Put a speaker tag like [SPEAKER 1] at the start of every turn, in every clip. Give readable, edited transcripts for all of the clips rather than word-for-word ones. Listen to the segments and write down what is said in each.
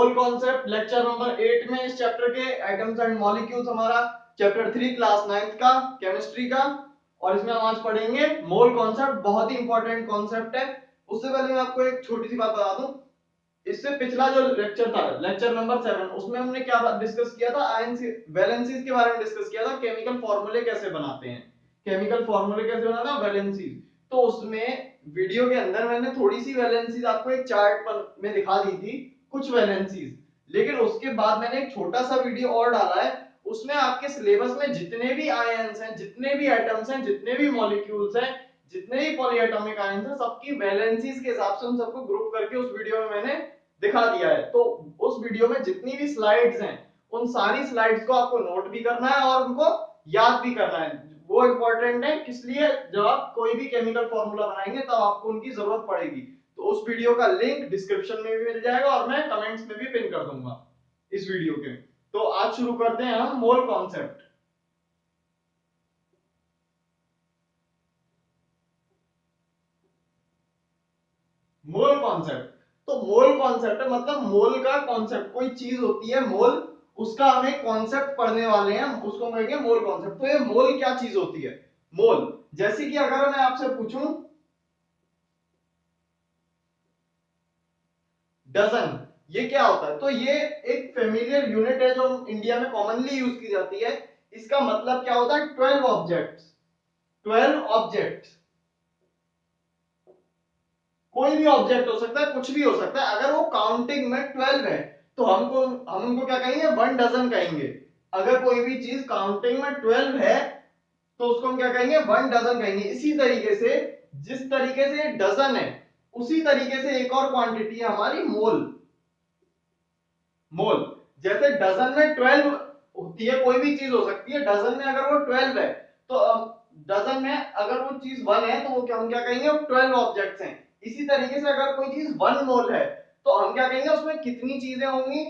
[SPEAKER 1] Mole concept lecture number 8 में इस chapter के एटम्स एंड मॉलिक्यूल्स हमारा चैप्टर 3 क्लास 9th का केमिस्ट्री का, और इसमें हम आज पढ़ेंगे मोल कॉन्सेप्ट। बहुत ही इंपॉर्टेंट कॉन्सेप्ट है। उससे पहले मैं आपको एक छोटी सी बात बता दूं, इससे पिछला जो लेक्चर था लेक्चर नंबर 7, उसमें हमने क्या डिस्कस किया था, आयन वैलेंसीज के बारे में डिस्कस किया था, केमिकल फॉर्मूले कैसे बनाते हैं, केमिकल फॉर्मूले कैसे बनाते हैं वैलेंसीज। तो उसमें वीडियो के अंदर मैंने थोड़ी सी वैलेंसीज आपको एक चार्ट पर में दिखा दी थी, कुछ वैलेंसीज। लेकिन उसके बाद मैंने एक छोटा सा वीडियो और डाला है, उसमें आपके सिलेबस में जितने भी आयन्स हैं, जितने भी एटम्स हैं, जितने भी मॉलिक्यूल्स हैं, जितने भी पॉलीएटॉमिक आयन्स हैं, सबकी वैलेंसीज के हिसाब से उन सबको ग्रुप करके उस वीडियो में मैंने दिखा दिया है। तो उस वीडियो में जितनी भी स्लाइड्स हैं, उन सारी स्लाइड्स को आपको नोट भी करना है और उनको याद भी करना है। वो इंपॉर्टेंट है, किस लिए, जब आप कोई भी केमिकल फॉर्मूला बनाएंगे तब आपको उनकी जरूरत पड़ेगी। तो उस वीडियो का लिंक डिस्क्रिप्शन में भी मिल जाएगा और मैं कमेंट्स में भी पिन कर दूंगा इस वीडियो के। तो आज शुरू करते हैं हम मोल कॉन्सेप्ट। मोल कॉन्सेप्ट, तो मोल कॉन्सेप्ट मतलब मोल का कॉन्सेप्ट, कोई चीज होती है मोल, उसका हम एक कॉन्सेप्ट पढ़ने वाले हैं, उसको कहेंगे मोल कॉन्सेप्ट। तो ये मोल क्या चीज होती है? मोल, जैसे कि अगर मैं आपसे पूछूं डजन, ये क्या होता है? तो ये एक फेमिलियर यूनिट है जो इंडिया में कॉमनली यूज की जाती है। इसका मतलब क्या होता है? 12 ऑब्जेक्ट्स। 12 ऑब्जेक्ट्स, कोई भी ऑब्जेक्ट हो सकता है, कुछ भी हो सकता है। अगर वो काउंटिंग में 12 है तो हम उनको क्या कहेंगे? 1 डजन कहेंगे। अगर कोई भी चीज काउंटिंग में 12 है तो उसको हम क्या कहेंगे? 1 डजन कहेंगे। इसी तरीके से जिस तरीके से डजन है, उसी तरीके से एक और क्वांटिटी है हमारी मोल। मोल, जैसे डजन में 12 होती है, कोई भी चीज हो सकती है, डजन में अगर वो 12 है तो डजन में अगर वो चीज 1 है तो वो क्या, हम क्या कहेंगे? 12 ऑब्जेक्ट्स हैं। इसी तरीके से अगर कोई चीज 1 मोल है तो हम क्या कहेंगे? उसमें कितनी चीजें होंगी?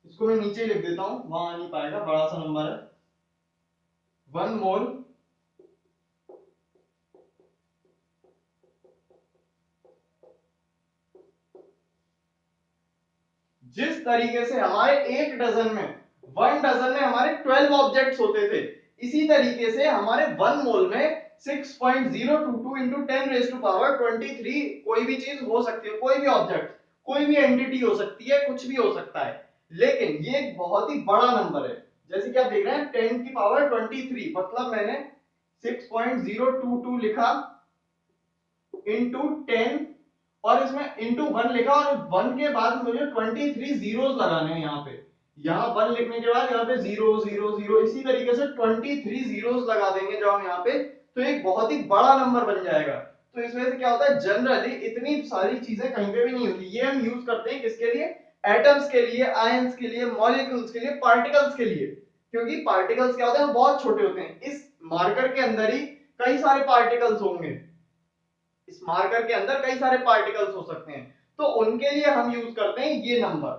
[SPEAKER 1] इसको मैं नीचे लिख देता हूं, वहां आ नहीं पाएगा, बड़ा सा नंबर है। 1 मोल जिस तरीके से हमारे एक डजन में, 1 डजन में हमारे 12 ऑब्जेक्ट्स होते थे, इसी तरीके से हमारे 1 मोल में 6.022 इंटू 10 रेज टू पावर 23 कोई भी चीज हो सकती है, कोई भी ऑब्जेक्ट, कोई भी एंटिटी हो सकती है, कुछ भी हो सकता है। लेकिन ये एक बहुत ही बड़ा नंबर है। जैसे कि आप देख रहे हैं 10 की पावर 23, मतलब मैंने 6.022 लिखा इंटू 10 और इसमें इंटू 1 लिखा, और 1 के बाद मुझे 23 जीरोस लगाने हैं यहाँ पे। यहाँ 1 लिखने के बाद यहाँ पे 0 0 0, इसी तरीके से 23 जीरोस लगा देंगे जब हम यहाँ पे, तो एक बहुत ही बड़ा नंबर बन जाएगा। तो इस वजह से क्या होता है, जनरली इतनी सारी चीजें कहीं पे भी नहीं होती। ये हम यूज करते हैं किसके लिए? एटम्स के लिए, आयंस के लिए, मॉलिक्यूल्स के लिए, पार्टिकल्स के लिए। क्योंकि पार्टिकल्स क्या होते हैं? बहुत छोटे होते हैं। इस मार्कर के अंदर ही कई सारे पार्टिकल्स होंगे, इस मार्कर के अंदर कई सारे पार्टिकल्स हो सकते हैं। तो उनके लिए हम यूज करते हैं ये नंबर,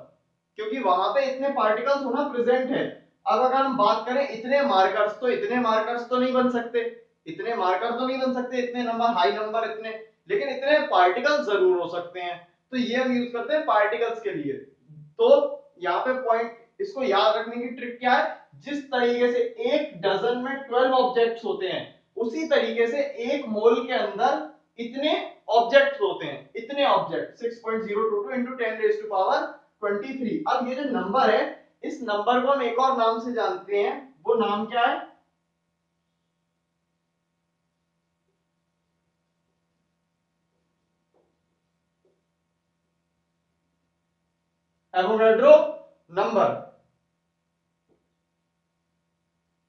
[SPEAKER 1] क्योंकि वहां पे इतने पार्टिकल्स होना प्रेजेंट है। अब अगर हम बात करें इतने मार्कर्स, तो इतने मार्कर्स तो नहीं बन सकते, इतने मार्कर तो नहीं बन सकते, इतने नंबर, हाई नंबर इतने, लेकिन इतने पार्टिकल्स जरूर हो सकते हैं। तो ये हम यूज करते हैं पार्टिकल्स के लिए। तो यहाँ पे पॉइंट, इसको याद रखने की ट्रिक क्या है? जिस तरीके से एक डजन में 12 ऑब्जेक्ट्स होते हैं, उसी तरीके से एक मोल के अंदर इतने ऑब्जेक्ट्स होते हैं, इतने object 6.022 into 10 raise to power 23। अब ये जो नंबर है, इस नंबर को हम एक और नाम से जानते हैं, वो नाम क्या है? Avogadro number.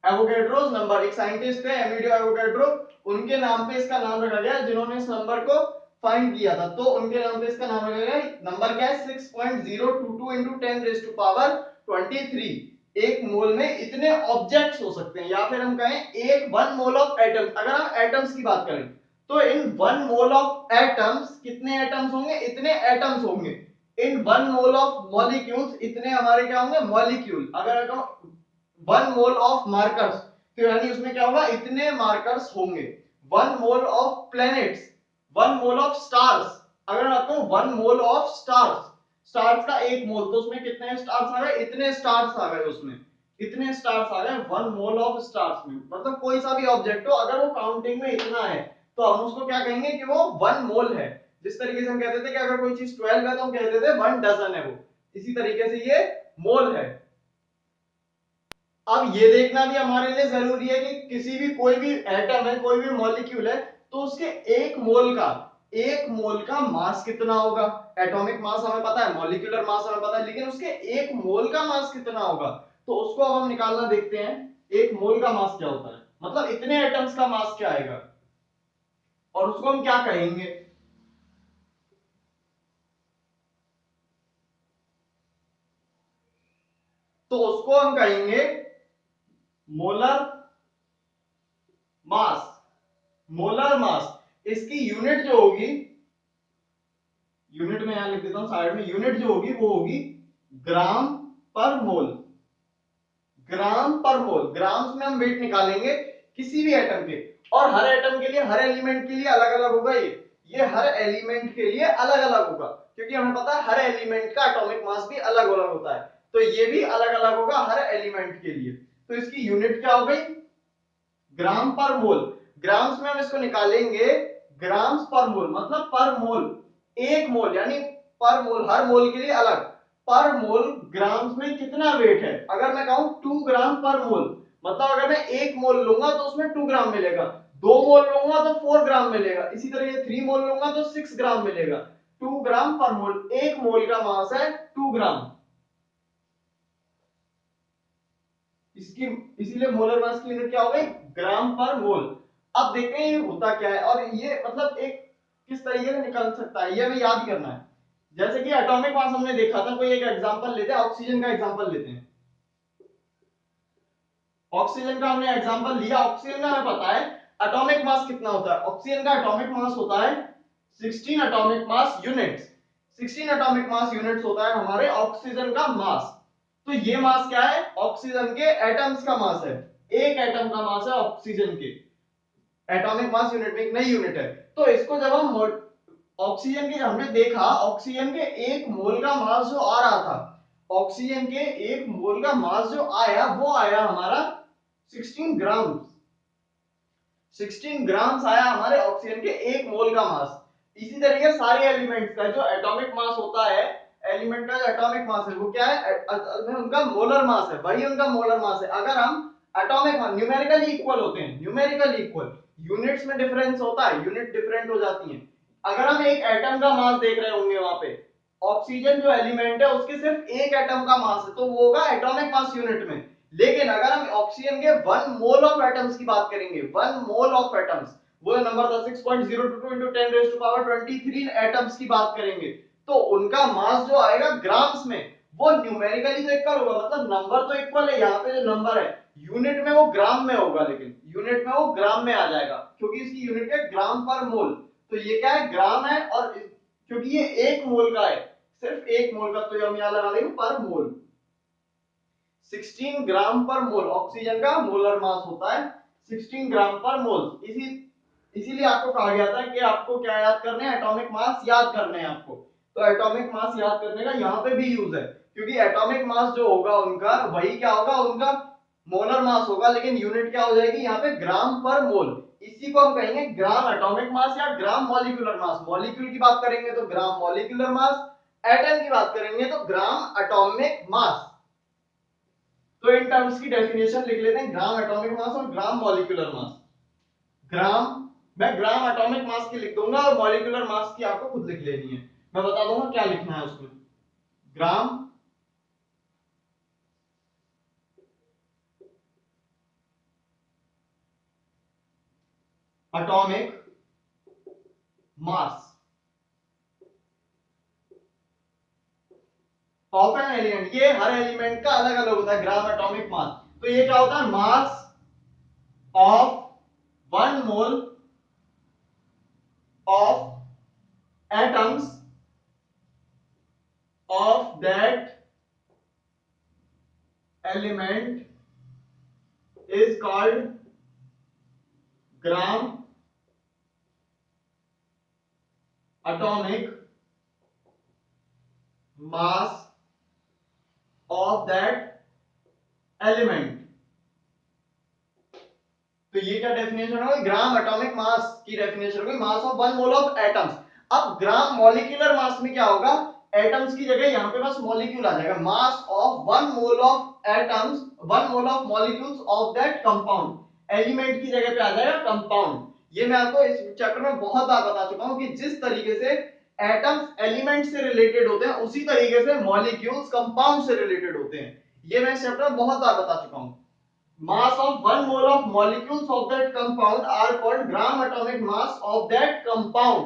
[SPEAKER 1] एवोगैड्रोस नंबर, एक साइंटिस्ट है एमिडियो एवोगैड्रो, उनके नाम पे इसका नाम रखा गया, जिन्होंने इस नंबर को फाइंड किया था, तो उनके नाम पे इसका नाम रखा गया। नंबर क्या है? 6.022 इंटू 10 रेज टू पावर 23। एक मोल में इतने ऑब्जेक्ट्स हो सकते हैं, या फिर हम कहें एक 1 मोल ऑफ एटम्स। अगर हम एटम्स की बात करें तो इन 1 मोल ऑफ एटम्स कितने एटम्स होंगे? इतने एटम्स होंगे। इन 1 मोल ऑफ मॉलिक्यूल्स इतने हमारे क्या होंगे? मॉलिक्यूल। अगर 1 मोल ऑफ मार्कर्स, तो यानी उसमें क्या होगा, इतने मार्कर्स होंगे। 1 mole of planets, 1 mole of stars, अगर मैं कहूं 1 मोल ऑफ स्टार्स, स्टार्स का 1 मोल, तो उसमें कितने स्टार्स आ गए, इतने स्टार्स आ गए, उसमें इतने स्टार्स आ गए 1 मोल ऑफ स्टार्स में। मतलब कोई सा भी ऑब्जेक्ट हो अगर वो काउंटिंग में इतना है तो हम उसको क्या कहेंगे कि वो 1 मोल है। जिस तरीके से हम कहते थे कि अगर कोई चीज 12 है तो हम कहते थे 1 डजन है वो, इसी तरीके से ये मोल है। अब ये देखना भी हमारे लिए जरूरी है कि किसी भी कोई भी एटम है, कोई भी मॉलिक्यूल है, तो उसके 1 मोल का मास कितना होगा। एटॉमिक मास हमें पता है, मॉलिक्यूलर मास हमें पता है, लेकिन उसके 1 मोल का मास कितना होगा, तो उसको अब हम निकालना देखते हैं। 1 मोल का मास क्या होता है, मतलब इतने एटम्स का मास क्या आएगा, और उसको हम क्या कहेंगे। तो उसको हम कहेंगे मोलर मास। मोलर मास, इसकी यूनिट जो होगी, यूनिट में यहां लिख देता हूं साइड में, यूनिट जो होगी वो होगी ग्राम पर मोल। ग्राम पर मोल, ग्राम्स में हम वेट निकालेंगे किसी भी एटम के, और हर एटम के लिए, हर एलिमेंट के लिए अलग अलग होगा। ये हर एलिमेंट के लिए अलग अलग होगा, क्योंकि हमें पता है हर एलिमेंट का एटॉमिक मास भी अलग अलग होता है, तो ये भी अलग अलग होगा हर एलिमेंट के लिए। तो इसकी यूनिट क्या हो गई, ग्राम पर मोल। ग्राम्स में हम इसको निकालेंगे ग्राम्स पर मोल, मतलब पर मोल, 1 मोल यानी पर मोल, हर मोल के लिए अलग। पर मोल ग्राम्स में कितना वेट है, अगर मैं कहूं 2 ग्राम पर मोल, मतलब अगर मैं 1 मोल लूंगा तो उसमें 2 ग्राम मिलेगा, 2 मोल लूंगा तो 4 ग्राम मिलेगा, इसी तरह से 3 मोल लूंगा तो 6 ग्राम मिलेगा। 2 ग्राम पर मोल, 1 मोल का मास है 2 ग्राम, इसकी इसीलिए मोलर मास की यूनिट क्या हो गई, ग्राम पर मोल। अब देखते हैं ये होता क्या है, और ये मतलब एक किस तरीके से निकल सकता है, ये हमें याद करना है। जैसे कि एटॉमिक मास हमने देखा था, कोई एक एग्जांपल लेते हैं, ऑक्सीजन का एग्जांपल लेते हैं। ऑक्सीजन का हमने एग्जांपल लिया, ऑक्सीजन का हमें पता है एटॉमिक मास कितना होता है। ऑक्सीजन का एटॉमिक मास होता है 16 atomic mass units. 16 atomic mass units होता है हमारे ऑक्सीजन का मास। तो ये मास क्या है, ऑक्सीजन के एटम्स का मास है, एक एटम का मास है ऑक्सीजन के। एटॉमिक मास यूनिट में एक नई यूनिट है। तो इसको जब हम ऑक्सीजन के हमने देखा, ऑक्सीजन के 1 मोल का मास जो आ रहा था, ऑक्सीजन के 1 मोल का मास जो आया वो आया हमारा 16 ग्राम। 16 ग्राम्स आया हमारे ऑक्सीजन के 1 मोल का मास। इसी तरीके सारे एलिमेंट्स का जो एटॉमिक मास होता है, एलिमेंट का जो एटॉमिक मास है वो क्या है, उनका मोलर मास है, वही उनका मोलर मास है। अगर हम एटॉमिक मास न्यूमेरिकली इक्वल होते हैं, न्यूमेरिकली इक्वल, यूनिट्स में डिफरेंस होता है, यूनिट डिफरेंट हो जाती है। अगर हम एक एटम का मास देख रहे होंगे वहां पे, ऑक्सीजन जो एलिमेंट है उसके सिर्फ एक एटम का मास है, तो वो होगा एटॉमिक मास यूनिट में। लेकिन अगर हम ऑक्सीजन के 1 मोल ऑफ एटम्स की बात करेंगे, 1 मोल ऑफ एटम्स, वो नंबर था 6.022 into 10 raised to power 23 atoms की बात करेंगे, तो उनका मास जो आएगा ग्राम्स में, वो न्यूमेरिकली तो इक्वल होगा, मतलब नंबर तो इक्वल है, यहाँ पे जो नंबर है यूनिट में वो ग्राम में होगा, लेकिन यूनिट में वो ग्राम में आ जाएगा, क्योंकि इसकी यूनिट है ग्राम पर मोल। तो ये क्या है, ग्राम है, और क्योंकि ये 1 मोल का है, सिर्फ 1 मोल का, तो हम यहाँ लगा देंगे पर मोल। 16 ग्राम पर मोल ऑक्सीजन का मोलर मास होता है, 16 ग्राम पर मोल। इसीलिए आपको कहा गया था कि आपको क्या याद करने हैं, एटॉमिक मास याद करने हैं आपको। तो एटॉमिक मास याद करने का यहाँ पे भी यूज है, क्योंकि एटॉमिक मास जो होगा उनका वही क्या होगा, उनका मोलर मास होगा, लेकिन यूनिट क्या हो जाएगी यहाँ पे, ग्राम पर मोल। इसी को हम कहेंगे ग्राम एटॉमिक मास या ग्राम मॉलिक्यूलर मास। मॉलिक्यूल की बात करेंगे तो ग्राम मॉलिक्यूलर मास, एटम की बात करेंगे तो ग्राम एटॉमिक मास। तो इन टर्म्स की डेफिनेशन लिख लेते हैं, ग्राम एटॉमिक मास और ग्राम मॉलिक्यूलर मास। ग्राम, मैं ग्राम एटॉमिक मास की लिख दूंगा और मॉलिक्यूलर मास की आपको खुद लिख लेनी है, मैं बता दूंगा क्या लिखना है उसमें। Gram atomic mass of an element, ये हर एलिमेंट का अलग अलग होता है ग्राम एटॉमिक मास। तो ये क्या होता है, mass of 1 mole of atoms of that element is called gram atomic mass of that element। तो ये क्या डेफिनेशन हो गई, ग्राम एटॉमिक मास की डेफिनेशन हो गई, mass of one mole of atoms. अब ग्राम मॉलिक्यूलर मास में क्या होगा, एटम्स की जगह यहां पे बस मॉलिक्यूल आ जाएगा, mass of one mole of atoms, one mole of molecules of that compound, element की जगह पे आ जाएगा कंपाउंड। ये मैं आपको इस चैप्टर में बहुत बार बता चुका हूं कि जिस तरीके से एटम्स एलिमेंट से रिलेटेड होते हैं उसी तरीके से मॉलिक्यूल्स कंपाउंड से रिलेटेड होते हैं। ये मैं इस चैप्टर में बहुत बार बता चुका हूं। Mass of one mole of molecules of that compound are called gram atomic mass of that compound।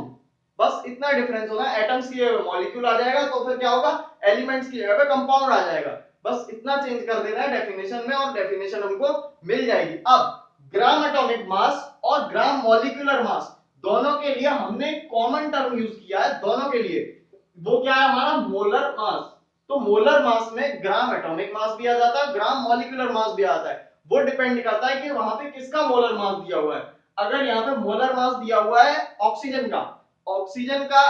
[SPEAKER 1] बस इतना डिफरेंस होना, एटम्स की जगह मॉलिक्यूल आ जाएगा तो फिर क्या होगा, एलिमेंट्स की जगह पे कंपाउंड आ जाएगा। बस इतना चेंज कर देना है डेफिनेशन में और डेफिनेशन हमको मिल जाएगी। अब ग्राम एटॉमिक मास और ग्राम मॉलिक्यूलर मास दोनों के लिए हमने कॉमन टर्म यूज किया है, दोनों के लिए वो क्या है हमारा, मोलर मास। तो मोलर मास में ग्राम एटॉमिक मास भी आ जाता है, ग्राम मॉलिक्यूलर मास भी आता है। वो डिपेंड करता है कि वहां पे किसका मोलर मास दिया हुआ है। अगर यहाँ पे मोलर मास दिया हुआ है ऑक्सीजन का, ऑक्सीजन का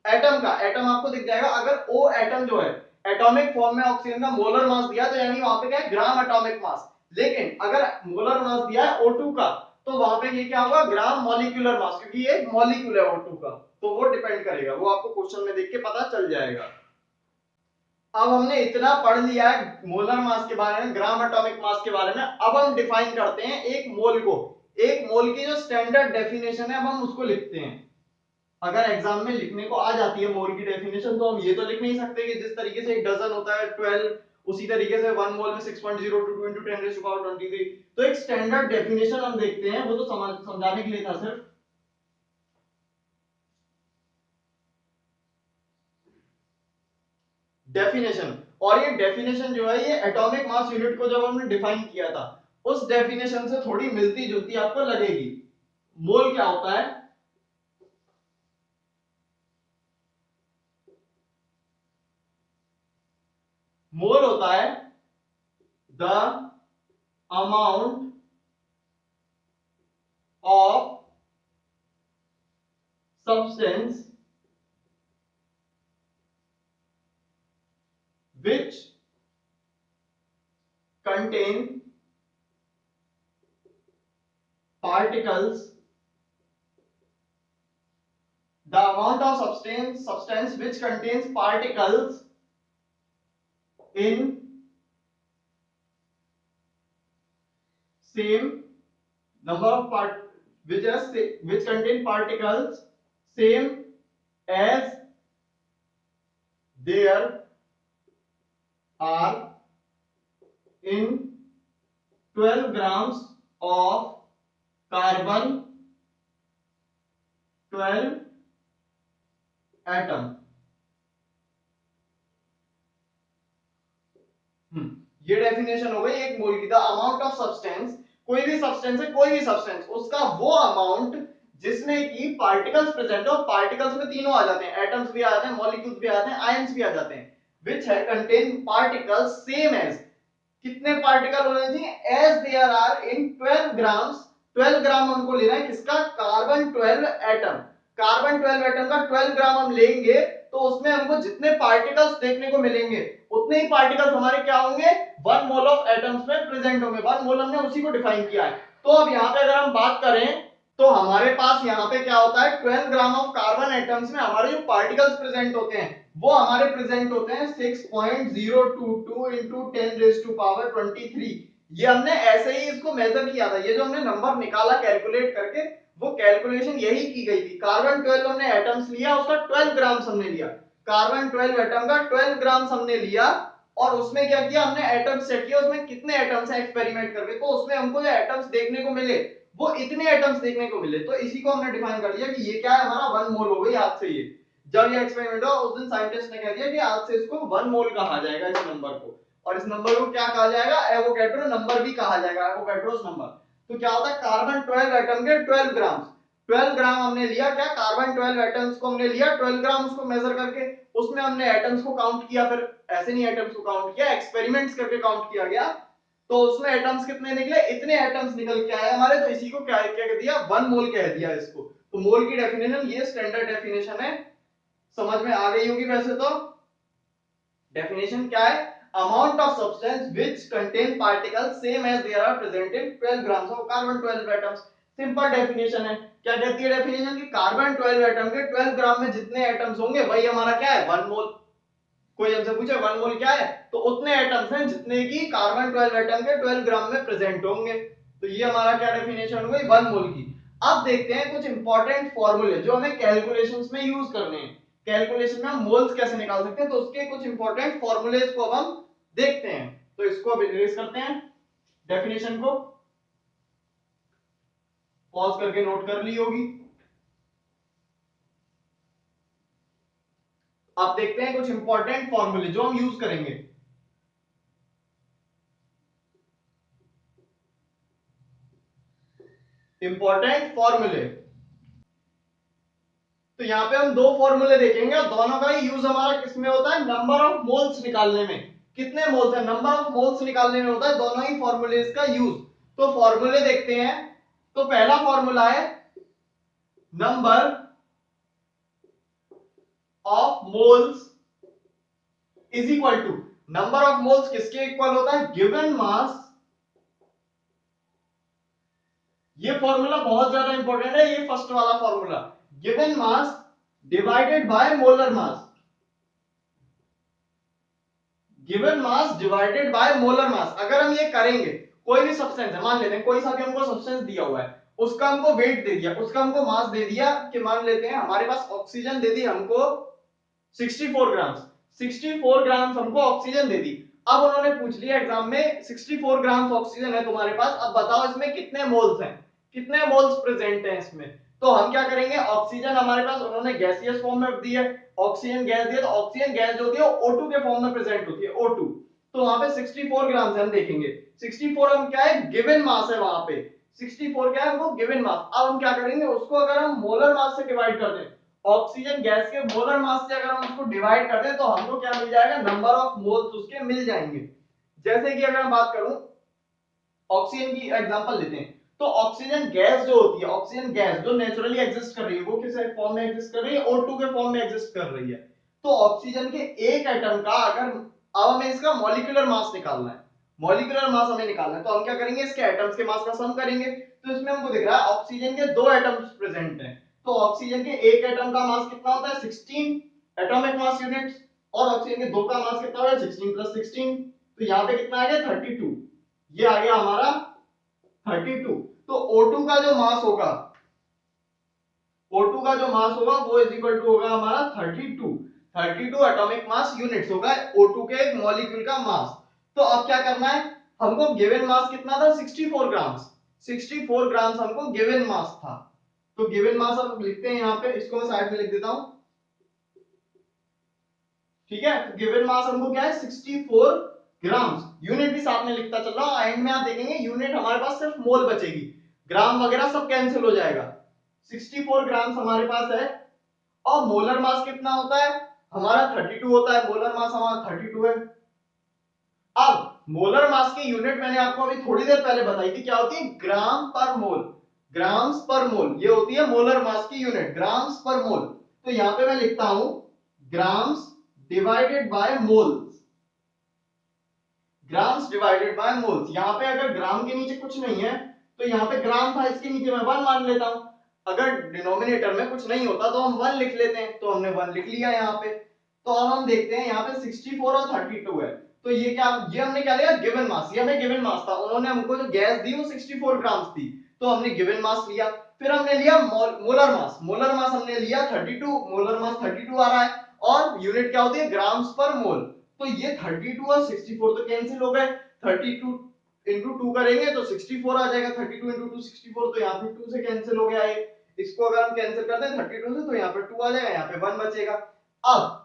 [SPEAKER 1] एटम का, एटम आपको दिख जाएगा, अगर ओ एटम जो है एटॉमिक फॉर्म में ऑक्सीजन का मोलर मास दिया तो यानी वहां पे क्या है, ग्राम एटॉमिक मास। लेकिन अगर मोलर मास दिया है O2 का तो वहां पे ये क्या होगा, ग्राम मॉलिक्यूलर मास, क्योंकि ये मॉलिक्यूल है O2 का। तो वो डिपेंड करेगा, वो आपको क्वेश्चन में देख के पता चल जाएगा। अब हमने इतना पढ़ लिया है मोलर मास के बारे में, ग्राम एटॉमिक मास के बारे में। अब हम डिफाइन करते हैं एक मोल को। एक मोल की जो स्टैंडर्ड डेफिनेशन है अब हम उसको लिखते हैं। अगर एग्जाम में लिखने को आ जाती है मोल की डेफिनेशन तो हम ये तो लिख नहीं सकते कि जिस तरीके से एक डजन होता है 12, उसी तरीके से वन मोल में 6.022 into 10 raised to power 23। तो एक स्टैंडर्ड डेफिनेशन हम देखते हैं, वो तो समझाने के लिए था सिर्फ। डेफिनेशन, और ये डेफिनेशन जो है ये एटॉमिक मास यूनिट को जब हमने डिफाइन किया था उस डेफिनेशन से थोड़ी मिलती जुलती आपको लगेगी। मोल क्या होता है, मोल होता है the amount of substance which contain particles, the amount of substance which contains particles in same number of which contain particles same as there are in 12 grams of carbon 12 atom। ये डेफिनेशन हो गई एक मोल की। The amount of substance, कोई भी substance है, कोई भी सब्सटेंस, उसका वो अमाउंट जिसमें कि पार्टिकल्स प्रेजेंट हो, पार्टिकल्स में तीनों आ जाते हैं, एटम्स भी आ जाते हैं, मॉलिक्यूल्स भी आ जाते हैं, आयंस भी आ जाते हैं, which है कंटेन पार्टिकल्स सेम एज, कितने पार्टिकल होने चाहिए, as there are in 12 grams. 12 gram हमको लेना है किसका, कार्बन 12 एटम। कार्बन 12 एटम का 12 ग्राम हम लेंगे तो उसमें हमको जितने पार्टिकल्स देखने को मिलेंगे उतने ही पार्टिकल्स हमारे क्या होंगे, वन मोल ऑफ एटम्स में प्रेजेंट होंगे। वन मोल हमने उसी को डिफाइन किया है। तो अब यहाँ पे अगर हम बात करें तो हमारे पास यहाँ पे क्या होता है, 12 ग्राम ऑफ कार्बन एटम्स में हमारे जो पार्टिकल्स प्रेजेंट होते हैं वो हमारे प्रेजेंट होते हैं 6.022 into 10 raised to power 23। ये हमने ऐसे ही इसको मेजर किया था, ये जो हमने नंबर निकाला कैलकुलेट करके वो कैलकुलेशन यही की गई थी। कार्बन 12 हमने एटम्स लिया, उसका 12 ग्राम्स हमने लिया, कार्बन 12 एटम का 12 ग्राम्स हमने लिया और उसमें क्या किया हमने, एटम्स सेट किया, उसमें कितने एटम्स हैं एक्सपेरिमेंट करके, तो उसमें हमको जो एटम्स देखने को मिले वो इतने एटम्स देखने को मिले। तो इसी को हमने डिफाइन कर लिया कि ये क्या है, हमारा वन मोल हो गई आज से। ये जब ये एक्सपेरिमेंट हुआ उस दिन साइंटिस्ट ने कह दिया कि आज से इसको वन मोल कहा जाएगा इस नंबर को, और इस नंबर को क्या कहा जाएगा, एवोगैड्रो नंबर भी कहा जाएगा, एवोगैड्रोस नंबर। तो क्या होता है, कार्बन 12 एटम के 12 ग्राम, 12 ग्राम हमने लिया, क्या कार्बन 12 एटम्स को हमने लिया 12 ग्राम, उसको मेजर करके उसमें हमने एटम्स को काउंट किया, फिर ऐसे नहीं एटम्स को काउंट किया, एक्सपेरिमेंट्स करके काउंट किया गया। तो उसमें एटम्स कितने निकले, इतने एटम्स निकल के आए हमारे, तो इसी को क्या क्या कह दिया, 1 मोल कह दिया इसको। तो मोल की डेफिनेशन, ये स्टैंडर्ड डेफिनेशन है, समझ में आ गई होगी वैसे तो। डेफिनेशन क्या है, amount of substance which contain particles same as there are present in 12 grams of carbon 12 atoms. Simple definition है। क्या कहती है डेफिनेशन की, कार्बन 12 एटम के 12 ग्राम में जितने एटम्स होंगे वही हमारा क्या है, 1 मोल। कोई हमसे पूछे 1 मोल क्या है, तो उतने एटम्स हैं जितने की कार्बन 12 एटम के 12 ग्राम में प्रेजेंट होंगे। तो ये हमारा क्या डेफिनेशन हुई, 1 मोल की। अब देखते हैं कुछ इंपॉर्टेंट फॉर्मूले जो हमें कैलकुलेशंस में यूज करने हैं। कैलकुलेशन में हम मोल्स कैसे निकाल सकते हैं, तो उसके कुछ इंपॉर्टेंट फॉर्मूलेज को अब हम देखते हैं। तो इसको अब इरेज करते हैं, डेफिनेशन को पॉज करके नोट कर ली होगी। अब देखते हैं कुछ इंपॉर्टेंट फॉर्मूले जो हम यूज करेंगे। इंपॉर्टेंट फॉर्मूले, तो यहाँ पे हम दो फॉर्मूले देखेंगे और दोनों का ही यूज हमारा किसमें होता है, नंबर ऑफ मोल्स निकालने में। कितने मोल्स है, नंबर ऑफ मोल्स निकालने में होता है दोनों ही फॉर्मूलेज का यूज। तो फॉर्मूले देखते हैं। तो पहला फॉर्मूला है number of moles is equal to, number of moles किसके इक्वल होता है, गिवन मास। ये फॉर्मूला बहुत ज्यादा इंपॉर्टेंट है, ये फर्स्ट वाला formula, given mass divided by molar mass. Given mass divided by molar mass. अगर हम ये करेंगे, कोई भी सब्सटेंस है, मान लेते हैं कोई सा भी हमको सब्सटेंस दिया हुआ है, उसका हमको वेट दे दिया, उसका हमको मास दे दिया, कि मान लेते हैं हमारे पास ऑक्सीजन दे दी हमको 64 ग्राम, 64 ग्राम हमको ऑक्सीजन दे दी। अब उन्होंने पूछ लिया एग्जाम में 64 ग्राम ऑक्सीजन है तुम्हारे पास, अब बताओ इसमें कितने मोल्स हैं, कितने मोल्स प्रेजेंट हैं इसमें। तो हम क्या करेंगे, ऑक्सीजन हमारे पास उन्होंने गैसियस फॉर्म में दी है, ऑक्सीजन गैस दी है, तो ऑक्सीजन गैस जो होती है O2 के फॉर्म में प्रेजेंट होती है, O2। तो वहां पे 64 ग्राम हम देखेंगे, 64 हम क्या है, गिवन मास है वहां पे, 64 क्या है हमको गिवन मास। अब हम क्या करेंगे, उसको अगर हम मोलर मास से डिवाइड कर दें, ऑक्सीजन गैस के मोलर मास से अगर हम उसको डिवाइड कर दें, तो हमको क्या मिल जाएगा, नंबर ऑफ मोल्स उसके मिल जाएंगे। जैसे कि अगर मैं बात करूं, ऑक्सीजन की एग्जांपल लेते हैं, तो ऑक्सीजन गैस जो होती है, ऑक्सीजन गैस जो नेचुरली एग्जिस्ट कर रही है, वो किस फॉर्म में एग्जिस्ट कर रही है, O2 के फॉर्म में एग्जिस्ट कर रही है। तो ऑक्सीजन के एक एटम का अगर, अब हमें इसका मॉलिक्यूलर मास निकालना है, मॉलिक्यूलर मास हमें निकालना है, तो हम क्या करेंगे, इसके एटम्स के मास का सम करेंगे। तो इसमें हमको दिख रहा है ऑक्सीजन के दो एटम्स प्रेजेंट हैं, तो ऑक्सीजन के एक एटम का मास कितना होता है, 16 एटॉमिक मास यूनिट्स, और ऑक्सीजन के दो का मास कितना होगा, 16 + 16, तो यहाँ पे कितना आ गया, 32। ये आ गया हमारा 32। तो O2 का जो मास होगा, O2 का जो मास होगा वो इज इक्वल टू होगा हमारा 32 एटॉमिक मास यूनिट्स होगा O2 के एक मॉलिक्यूल का मास। तो अब क्या करना है, हमको गिवन मास कितना था, 64 ग्राम, 64 ग्राम हमको गिवन मास था। तो गिवन मास हम लिखते हैं यहाँ पे, इसको मैं साइड में लिख देता हूं, ठीक है। तो गिवन मास हमको क्या है, 64 ग्राम, यूनिट भी साथ में लिखता चल रहा हूं, एंड में आप देखेंगे यूनिट हमारे पास सिर्फ मोल बचेगी, ग्राम वगैरह सब कैंसिल हो जाएगा। 64 ग्राम हमारे पास है, और मोलर मास कितना होता है हमारा, 32 होता है, मोलर मास हमारा 32 है। अब मोलर मास की यूनिट मैंने आपको अभी थोड़ी देर पहले बताई थी, क्या होती है, ग्राम पर मोल, ग्राम्स पर मोल, ये होती है मोलर मास की यूनिट, ग्राम्स पर मोल। तो यहां पे मैं लिखता हूं grams divided by moles, grams divided by moles. यहां पे अगर ग्राम के नीचे कुछ नहीं है, तो यहां पे ग्राम था, इसके नीचे मैं 1 मान लेता हूं। अगर डिनोमिनेटर में कुछ नहीं होता तो हम 1 लिख लेते हैं, तो हमने 1 लिख लिया यहाँ पे। तो अब हम देखते हैं यहाँ पे 64 और 32 है, तो ये क्या, ये हमने क्या लिया, गिवन मास, ये हमें गिवन मास था, उन्होंने हमको जो गैस दी वो 64 ग्राम थी, तो हमने गिवन मास लिया। फिर हमने लिया मोलर मास, मोलर मास हमने लिया 32, मोलर मास 32 आ रहा है, और यूनिट क्या होती है, ग्राम्स पर मोल। तो ये 32 और 64 तो कैंसिल हो गए, 32 इंटू 2 करेंगे तो 64 आ जाएगा, 32 इंटू 2 64, तो यहाँ पे 2 से कैंसिल हो गया ये। इसको अगर हम कैंसिल करते हैं 32 से, तो यहाँ पे 2 आ जाएगा, यहाँ पे 1 बचेगा। अब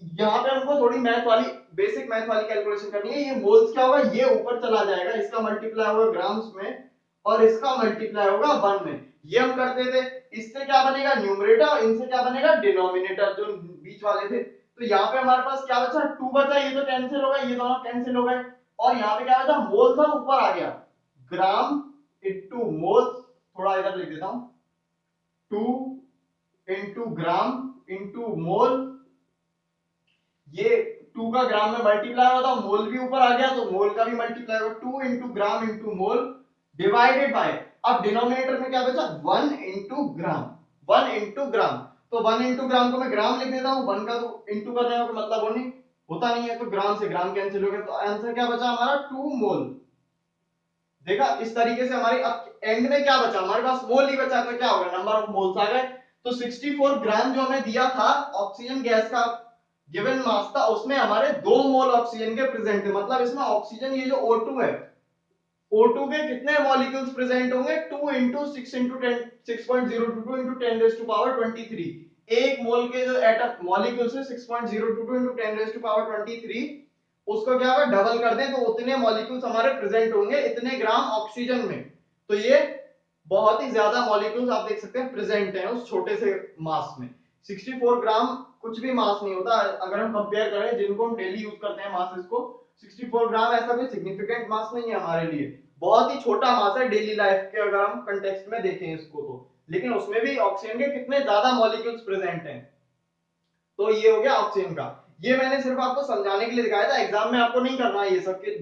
[SPEAKER 1] यहाँ पे हमको थोड़ी मैथ वाली, बेसिक मैथ वाली कैलकुलेशन करनी है। ये मोल्स क्या होगा, ये ऊपर चला जाएगा, इसका मल्टीप्लाई होगा ग्राम्स में, और इसका मल्टीप्लाई होगा 1 में, ये हम करते थे। इससे क्या बनेगा, न्यूमरेटर, और इनसे क्या बनेगा, डिनोमिनेटर, जो बीच वाले थे। तो यहाँ पे हमारे पास क्या बचा, 2 बचा, ये तो कैंसिल होगा, ये दोनों कैंसिल हो गए। और यहाँ पे क्या बचा, मोल था ऊपर आ गया, ग्राम इंटू मोल, थोड़ा इधर लिख देता हूं, 2 इंटू ग्राम इंटू मोल, ये 2 का ग्राम में मल्टीप्लाई होता, मोल भी ऊपर आ गया तो मोल का भी मल्टीप्लाई होगा, 2 into gram into mole divided by, अब डिनोमिनेटर में क्या बचा, 1 इंटू ग्राम, 1 इंटू ग्राम, तो 1 इंटू ग्राम को मैं ग्राम लिख देता हूं, 1 का तो इंटू करने का मतलब वो नहीं होता नहीं है, तो ग्राम से ग्राम कैंसिल हो गया, तो आंसर क्या बचा हमारा 2 मोल। देखा इस तरीके से हमारी, अब एंड में क्या बचा, हमारे पास मोल ही बचा, तो क्या होगा, नंबर ऑफ मोल्स आ गए, तो 64 ग्राम जो हमें दिया था ऑक्सीजन गैस का गिवन मास था, उसमें हमारे 2 मोल ऑक्सीजन के प्रेजेंट थे, मतलब इसमें ऑक्सीजन ये जो O2 है, O2 के कितने मॉलिक्यूल्स प्रेजेंट होंगे, 2 into 6 into 10 6.022 into 10 raise to power 23, एक मोल के जो एटम मॉलिक्यूल्स है 6.022 इंटू 10 रेज टू पावर 23, उसको क्या होगा, डबल कर दें तो उतने मॉलिक्यूल्स हमारे प्रेजेंट होंगे इतने ग्राम ऑक्सीजन में, तो ये बहुत ही ज्यादा मॉलिक्यूल्स आप देख सकते हैं प्रेजेंट हैं उस छोटे से मास में। 64 ग्राम कुछ भी मास नहीं होता, अगर हम कंपेयर करें जिनको हम डेली यूज करते हैं मासेस को, 64 ग्राम ऐसा कोई सिग्निफिकेंट मास नहीं है हमारे लिए, बहुत ही छोटा मास है डेली लाइफ के अगर हम कंटेक्स्ट में देखें इसको तो, लेकिन उसमें भी ऑक्सीजन के कितने ज्यादा मॉलिक्यूल्स प्रेजेंट हैं। तो ये हो गया ऑक्सीजन का, ये मैंने सिर्फ आपको समझाने के लिए दिखाया था, एग्जाम में आपको नहीं करना है ये सब के,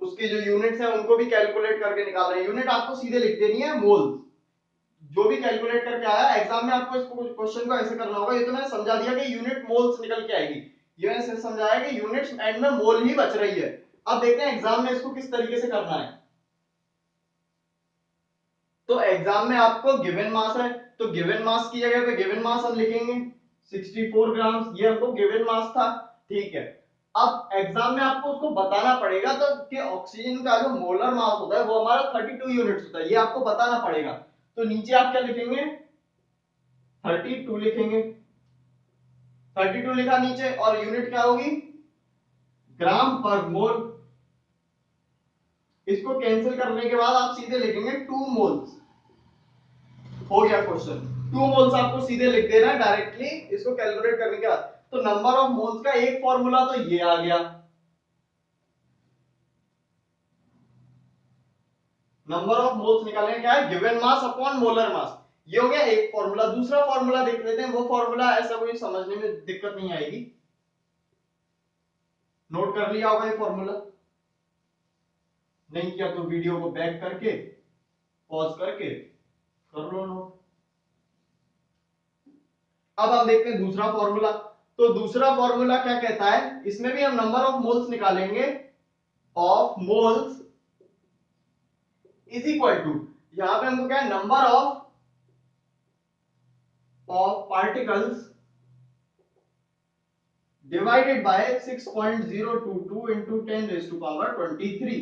[SPEAKER 1] उसके जो यूनिट्स हैं उनको भी कैलकुलेट करके निकालना है, यूनिट आपको सीधे लिख देनी है मोल, जो भी कैलकुलेट करके आया एग्जाम में आपको इसको क्वेश्चन को ऐसे करना होगा, ये तो मैंने समझा दिया कि यूनिट मोल्स निकल के आएगी, ये मैंने समझाया कि यूनिट्स एंड में मोल ही बच रही है। अब देखते हैं एग्जाम में इसको किस तरीके से करना है। तो एग्जाम में आपको गिवन मास है, तो गिवन मास की जगह पे गिवन मास हम लिखेंगे 64 ग्राम, ये हमको गिवन मास था, ठीक है। अब एग्जाम में आपको उसको बताना पड़ेगा तो कि ऑक्सीजन का जो मोलर मास होता है वो हमारा 32 यूनिट्स होता है, ये आपको बताना पड़ेगा, तो नीचे आप क्या लिखेंगे, 32 लिखेंगे, 32 लिखा नीचे, और यूनिट क्या होगी, ग्राम पर मोल, इसको कैंसिल करने के बाद आप सीधे लिखेंगे 2 मोल्स, हो गया क्वेश्चन, 2 मोल्स आपको सीधे लिख देना है डायरेक्टली इसको कैलकुलेट करने के बाद, तो नंबर ऑफ मोल्स का एक फॉर्मूला तो ये आ गया, नंबर ऑफ मोल्स निकालने क्या है, given mass upon molar mass, ये हो गया एक फॉर्मूला। दूसरा फॉर्मूला देख लेते हैं, वो फॉर्मूला ऐसा कोई समझने में दिक्कत नहीं आएगी, नोट कर लिया होगा ये फॉर्मूला, नहीं किया तो वीडियो को बैक करके पॉज करके कर लो नोट। अब हम देखते हैं दूसरा फॉर्मूला, तो दूसरा फॉर्मूला क्या कहता है, इसमें भी हम नंबर ऑफ मोल्स निकालेंगे, of moles is equal to, यहां पे हमको क्या है, number of particles divided by 6.022 into 10 raised to power 23,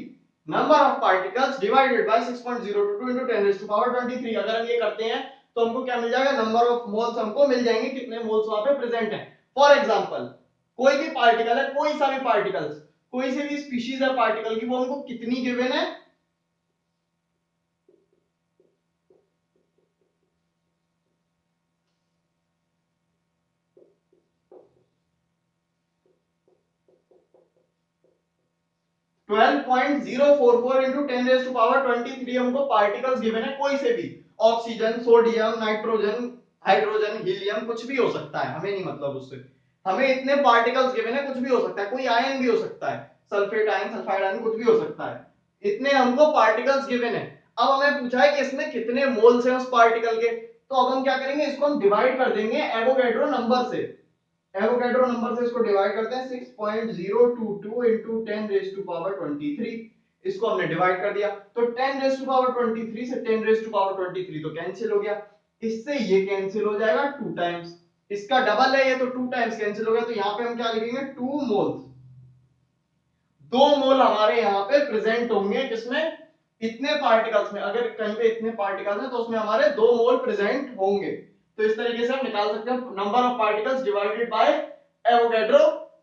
[SPEAKER 1] number of particles divided by 6.022 into 10 raised to power 23, अगर हम ये करते हैं तो हमको क्या मिल जाएगा, नंबर ऑफ मोल्स हमको मिल जाएंगे, कितने मोल्स वहां पे प्रेजेंट हैं। फॉर एग्जांपल कोई भी पार्टिकल है, कोई सा भी पार्टिकल्स, कोई सी भी स्पीशीज है पार्टिकल की, वो हमको कितनी गिवन है, 12.044 into 10 raised to power 23 हमको पार्टिकल्स गिवन है, कोई से भी, oxygen, sodium, nitrogen, hydrogen, helium, कुछ भी हो सकता है, हमें नहीं मतलब उससे, हमें इतने पार्टिकल्स गिवन है, कुछ भी हो सकता है, कोई आयन भी हो सकता है, सल्फेट आयन, सल्फाइड आयन, कुछ भी हो सकता है, इतने हमको पार्टिकल्स गिवन है। अब हमें पूछा है कि इसमें कितने मोल्स हैं उस पार्टिकल के, तो अब हम क्या करेंगे, इसको हम डिवाइड कर देंगे एवोगैड्रो नंबर से, एवोगैड्रो नंबर से इसको डिवाइड करते हैं, 6.022 into 10 raised to power 23, इसको हमने डिवाइड कर दिया, तो 10 raised to power 23 से 10 raised to power 23 तो कैंसिल हो गया, इससे ये कैंसिल हो जाएगा 2 टाइम्स, इसका डबल है ये, तो 2 टाइम्स कैंसिल हो गया, तो यहाँ पे हम क्या लिखेंगे, 2 मोल्स, 2 मोल हमारे यहाँ पे प्रेजेंट होंगे, किसमें, इतने पार्टिकल्स में, अगर कहीं पे इतने पार्टिकल्स हैं तो उसमें हमारे 2 मोल प्रेजेंट होंगे, तो इस तरीके से हम निकाल सकते हैं number of particles divided bye Avogadro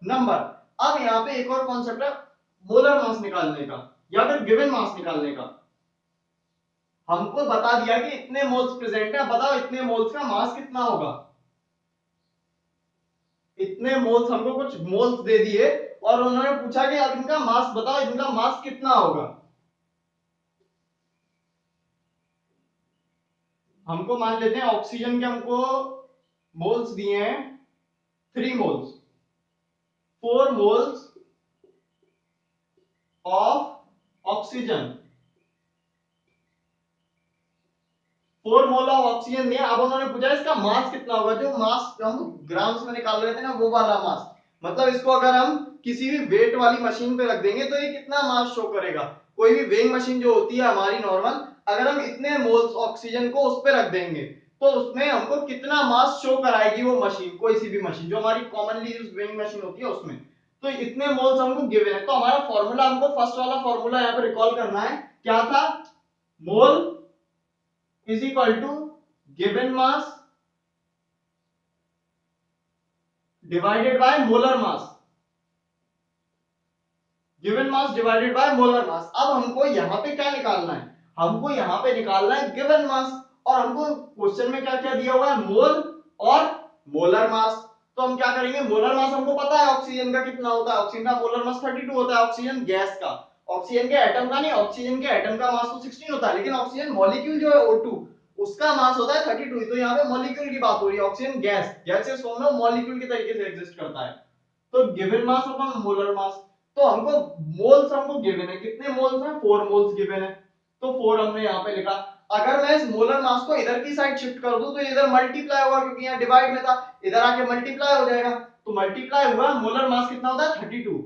[SPEAKER 1] number. अब यहाँ पे एक और कॉन्सेप्ट है मोलर मास निकालने का या फिर गिवन मास निकालने का, हमको बता दिया कि इतने मोल्स प्रेजेंट है, बताओ इतने मोल्स का मास कितना होगा, इतने मोल्स, हमको कुछ मोल्स दे दिए और उन्होंने पूछा कि अब इनका मास बताओ, इनका मास कितना होगा। हमको मान लेते हैं ऑक्सीजन के हमको मोल्स दिए हैं 3 moles, 4 moles of oxygen, 4 mole of oxygen दिया। अब उन्होंने पूछा इसका मास कितना होगा, जो मास हम ग्राम्स में निकाल रहे थे ना, वो वाला मास। मतलब इसको अगर हम किसी भी वेट वाली मशीन पे रख देंगे तो ये कितना मास शो करेगा। कोई भी वेइंग मशीन जो होती है हमारी नॉर्मल, अगर हम इतने मोल्स ऑक्सीजन को उस पे रख देंगे तो उसमें हमको कितना मास शो कराएगी वो मशीन, कोई सी भी मशीन जो हमारी कॉमनली यूज्ड वेइंग मशीन होती है उसमें। तो इतने मोल्स हमको गिवन है, तो हमारा फॉर्मूला, हमको फर्स्ट वाला फॉर्मूला यहाँ पे रिकॉल करना है। क्या था? मोल is equal to given mass divided by molar mass, given mass divided by molar mass। अब हमको यहाँ पे क्या निकालना है? हमको यहाँ पे निकालना है given mass, और हमको क्वेश्चन में क्या क्या दिया हुआ है? मोल और मोलर मास। तो हम क्या करेंगे? मोलर मास हमको पता है ऑक्सीजन का कितना होता है, ऑक्सीजन का मोलर मास 32 होता है, ऑक्सीजन गैस का, ऑक्सीजन के एटम का नहीं, ऑक्सीजन के एटम का मास तो 16 होता है, लेकिन ऑक्सीजन मॉलिक्यूल जो है O2 उसका मास होता है 32। तो यहाँ पे मॉलिक्यूल की बात हो रही है, ऑक्सीजन गैस, गैसेस फॉर्म में मॉलिक्यूल के तरीके से एग्जिस्ट करता है। तो given mass upon molar mass, तो हमको मोल्स हमको गिवन है, कितने मोल्स हैं? 4 मोल्स गिवन है, तो 4 हमने यहाँ पे लिखा। अगर मैं इस मोलर मास को इधर की साइड शिफ्ट कर दूं तो इधर मल्टीप्लाई होगा, क्योंकि यहाँ डिवाइड में था, इधर आके मल्टीप्लाई हो जाएगा, तो मल्टीप्लाई हुआ, मोलर मास कितना होता है? 32,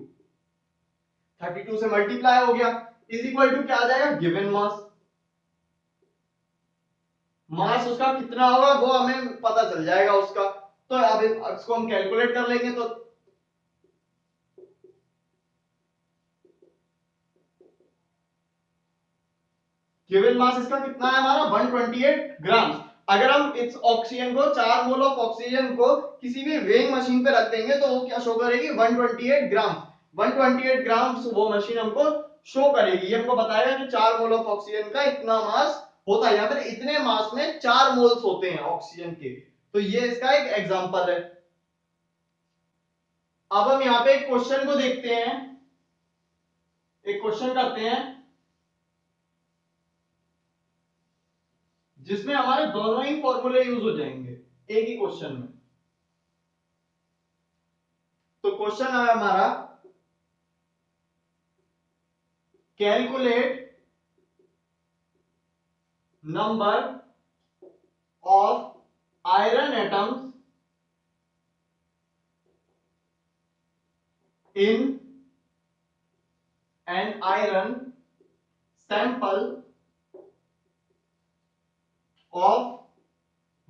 [SPEAKER 1] 32 से मल्टीप्लाई हो गया, इज इक्वल टू क्या आ जाएगा? Given mass. मास उसका कितना होगा वो हमें पता चल जाएगा उसका। तो अब इसको हम कैलकुलेट कर लेंगे। तो गिवन मास इसका कितना है हमारा? 128 ग्राम। अगर हम इस ऑक्सीजन को, 4 मोल ऑफ ऑक्सीजन को किसी भी वेइंग मशीन पे रख देंगे तो वो क्या शो करेगी? 128 ग्राम। 128 ग्राम वो मशीन हमको शो करेगी, ये हमको बताएगा कि 4 मोल ऑफ ऑक्सीजन का इतना मास होता है, या फिर इतने मास में 4 मोल्स होते हैं ऑक्सीजन के। तो ये इसका एक एग्जांपल है। अब हम यहाँ पे एक क्वेश्चन को देखते हैं, एक क्वेश्चन करते हैं जिसमें हमारे दोनों ही फॉर्मूले यूज हो जाएंगे एक ही क्वेश्चन में। तो क्वेश्चन है हमारा, calculate number of iron atoms in an iron sample of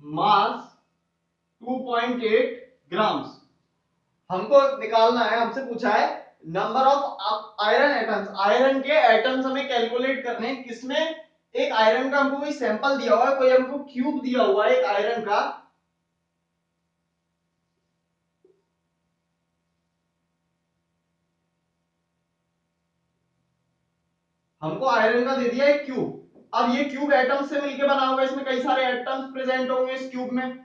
[SPEAKER 1] mass 2.8 grams। हमको निकालना है, हमसे पूछा है number of iron atoms, iron के एटम्स हमें कैलकुलेट करने हैं। किसमें? एक आयरन का हमको कोई सैंपल दिया हुआ है, कोई हमको क्यूब दिया हुआ है एक आयरन का, हमको आयरन का दे दिया एक क्यूब। अब ये क्यूब एटम्स से मिलकर बना होगा, इसमें कई सारे एटम्स प्रेजेंट होंगे, इस क्यूब में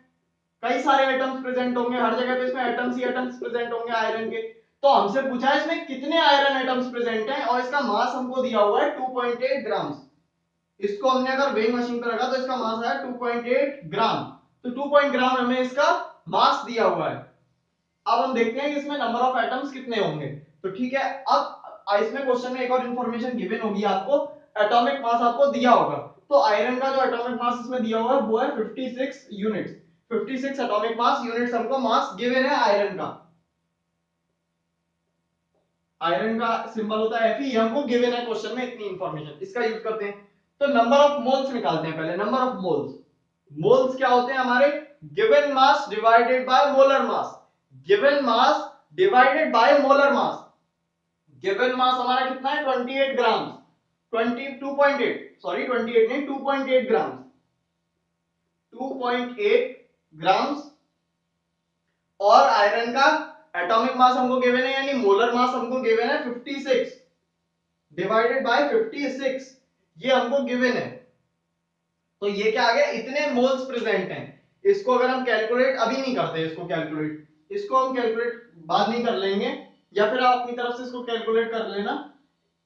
[SPEAKER 1] कई सारे एटम्स प्रेजेंट होंगे, हर जगह पे इसमें एटम्स ही एटम्स प्रेजेंट होंगे आयरन के। तो हमसे पूछा है इसमें कितने आयरन एटम्स प्रेजेंट हैं, और इसका मास हमको दिया हुआ है 2.8 ग्राम। इसको हमने अगर वेइंग मशीन पर रखा तो इसका मास आया 2.8 ग्राम। तो 2 ग्राम हमें इसका मास दिया हुआ है। अब हम देखते हैं कि इसमें नंबर ऑफ एटम्स कितने होंगे। तो ठीक है, अब इसमें क्वेश्चन में एक और इंफॉर्मेशन गिवन होगी आपको, एटॉमिक मास आपको दिया होगा। तो आयरन का जो एटॉमिक मास इसमें दिया हुआ है वो है 56 यूनिट्स। 56 एटॉमिक मास यूनिट्स हमको मास गिवन है आयरन का। आयरन का सिंबल होता है Fe, हमको गिवन है क्वेश्चन में इतनी इंफॉर्मेशन, इसका यूज करते हैं। तो नंबर ऑफ मोल्स निकालते हैं पहले। नंबर ऑफ मोल्स, मोल्स क्या होते हैं हमारे? Given mass divided by molar mass, given mass divided by molar mass. Given mass हमारा कितना है? 28 ग्राम, 22.8, सॉरी 28 नहीं, 2.8 ग्राम, 2.8 ग्राम्स। और आयरन का एटॉमिक मास हमको गिवन है, यानी मोलर मास हमको गिवन है 56 डिवाइडेड बाय 56, ये हमको गिवन है। तो ये क्या आ गया? इतने मोल्स प्रेजेंट हैं। इसको अगर हम कैलकुलेट अभी नहीं करते, इसको कैलकुलेट इसको हम कैलकुलेट बाद में कर लेंगे, या फिर आप अपनी तरफ से इसको कैलकुलेट कर लेना।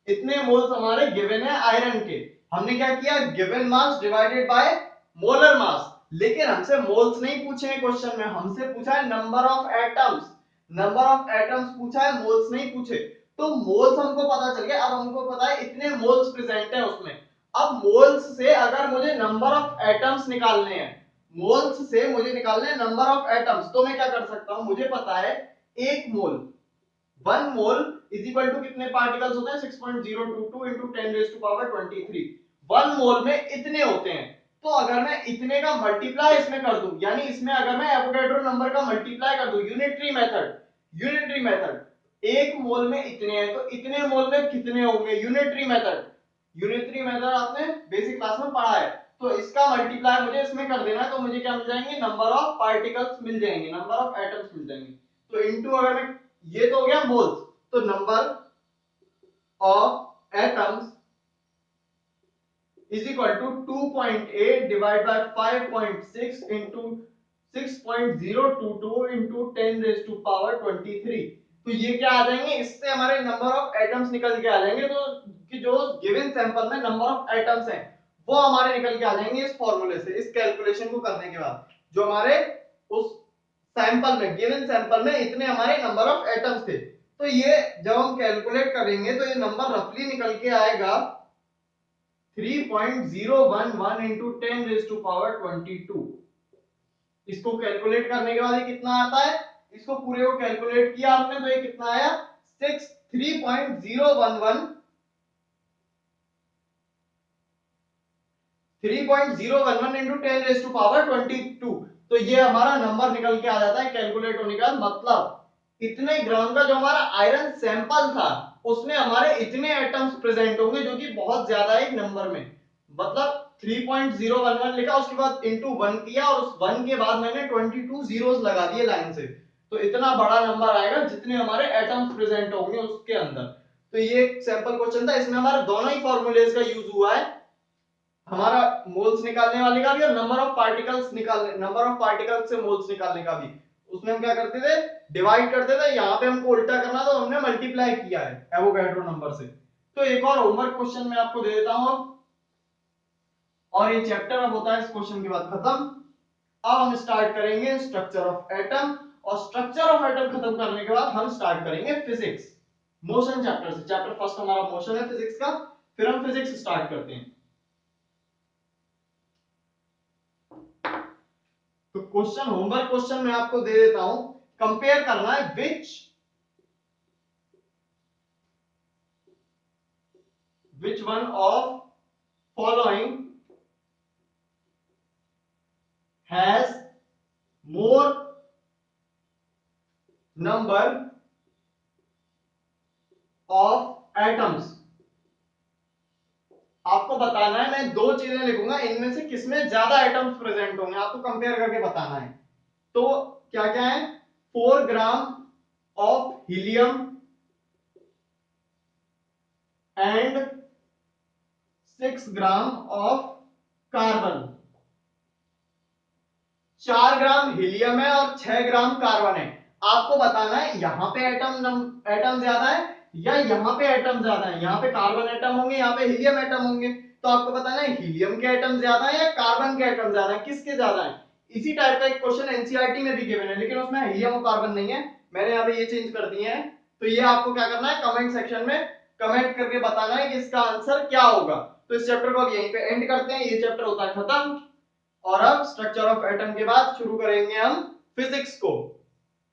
[SPEAKER 1] इतने मोल्स हमारे गिवन है आयरन के, हमने क्या किया, given mass divided by molar mass. लेकिन हमसे मोल्स नहीं पूछे हैं क्वेश्चन में, हमसे पूछा है number of atoms, number of atoms पूछा है, मोल्स नहीं पूछे। तो मोल्स हमको पता चल गया, अब हमको पता है इतने मोल्स प्रेजेंट है उसमें। अब मोल्स से अगर मुझे नंबर ऑफ एटम्स निकालने हैं, मोल्स से मुझे निकालने हैं नंबर ऑफ एटम्स, तो मैं क्या कर सकता हूं, मुझे पता है एक मोल, 1 मोल इज इक्वल टू कितने पार्टिकल्स होते हैं, 6.022 into 10 raised to power 23। 1 मोल में इतने होते हैं। तो अगर मैं इतने का मल्टीप्लाई इसमें कर दूं, यानी इसमें अगर मैं एवोगाड्रो नंबर का मल्टीप्लाई कर दूं, यूनिटरी मेथड, यूनिटरी मेथड, एक मोल में इतने हैं तो इतने मोल में कितने होंगे, यूनिटरी मेथड, यूनिटरी मेथड आपने बेसिक क्लास में पढ़ा है। तो इसका मल्टीप्लाई मुझे इसमें कर देना है, तो मुझे क्या मिल जाएंगे, नंबर ऑफ पार्टिकल्स मिल जाएंगे, नंबर ऑफ एटम्स मिल जाएंगे। तो इनटू अगर मैं, ये तो हो गया मोल्स, तो number of atoms is equal to 2.8 divide by 5.6 into 6.022 into 10 raise to power 23। तो ये क्या आ जाएंगे, इससे हमारे नंबर ऑफ एटम्स निकल के आ जाएंगे। तो कि जो गिवन सैंपल में नंबर ऑफ एटम्स हैं वो हमारे निकल के आ जाएंगे इस फॉर्मूले से, इस कैलकुलेशन को करने के बाद। जो हमारे उस सैंपल में, गिवन सैंपल में इतने हमारे नंबर ऑफ एटम्स थे, तो ये जब हम कैलकुलेट करेंगे तो ये नंबर रफली निकल के आएगा 3.011 into 10 raised to power 22। इसको कैलकुलेट करने के बाद ये कितना आता है, इसको पूरे को कैलकुलेट किया आपने तो ये कितना आया, 3.011 into 10 raised to power 22। तो ये हमारा नंबर निकल के आ जाता है कैलकुलेट होने का। मतलब इतने ग्राम का जो हमारा आयरन सैंपल था उसमें हमारे इतने एटम्स प्रेजेंट होंगे, जो कि बहुत ज्यादा है एक नंबर में। मतलब 3.011 लिखा, उसके बाद इंटू 1 किया, और उस 1 के बाद मैंने 22 जीरोस लगा दिए लाइन से। तो इतना बड़ा नंबर आएगा जितने हमारे एटम्स प्रेजेंट होंगे उसके अंदर। तो ये एक सैंपल क्वेश्चन था, इसमें हमारे दोनों ही फॉर्मूलेज का यूज हुआ है, हमारा मोल्स निकालने वाले का भी और नंबर ऑफ पार्टिकल्स निकालने, नंबर ऑफ पार्टिकल्स से मोल्स निकालने का भी। उसमें हम क्या करते थे, डिवाइड करते थे, यहाँ पे हमको उल्टा करना तो हमने मल्टीप्लाई किया है एवोगाड्रो नंबर से। तो एक और होमवर्क क्वेश्चन मैं आपको दे देता हूं अब, और ये चैप्टर अब होता है इस क्वेश्चन के बाद खत्म। अब हम स्टार्ट करेंगे स्ट्रक्चर ऑफ एटम, और स्ट्रक्चर ऑफ एटम खत्म करने के बाद हम स्टार्ट करेंगे फिजिक्स, मोशन चैप्टर से। चैप्टर फर्स्ट हमारा मोशन है फिजिक्स का, फिर हम फिजिक्स स्टार्ट करते हैं। तो क्वेश्चन, होमवर्क क्वेश्चन मैं आपको दे देता हूं, कंपेयर करना है which one of following has more number of atoms. आपको बताना है, मैं दो चीजें लिखूंगा, इनमें से किसमें ज्यादा एटम्स प्रेजेंट होंगे, आपको कंपेयर करके बताना है। तो क्या क्या है, 4 gram of helium and 6 gram of carbon. 4 gram helium है और 6 ग्राम कार्बन है। आपको बताना है यहां पे एटम ज्यादा है या यहां पे एटम ज्यादा है। यहां पे कार्बन एटम होंगे, यहां पे हीलियम एटम होंगे। तो आपको बताना है हीलियम के एटम ज्यादा है या कार्बन के एटम ज्यादा है, किसके ज्यादा है। इसी टाइप का एक क्वेश्चन एनसीईआरटी में भी गिवन है, लेकिन उसमें हीलियम और कार्बन नहीं है, मैंने यहाँ पे ये चेंज कर दिए हैं। तो ये आपको क्या करना है, कमेंट सेक्शन में कमेंट करके बताना है कि इसका आंसर क्या होगा। तो इस चैप्टर को अब यहीं पे एंड करते हैं, ये चैप्टर होता है खत्म। और अब स्ट्रक्चर ऑफ एटम के बाद शुरू करेंगे हम फिजिक्स को।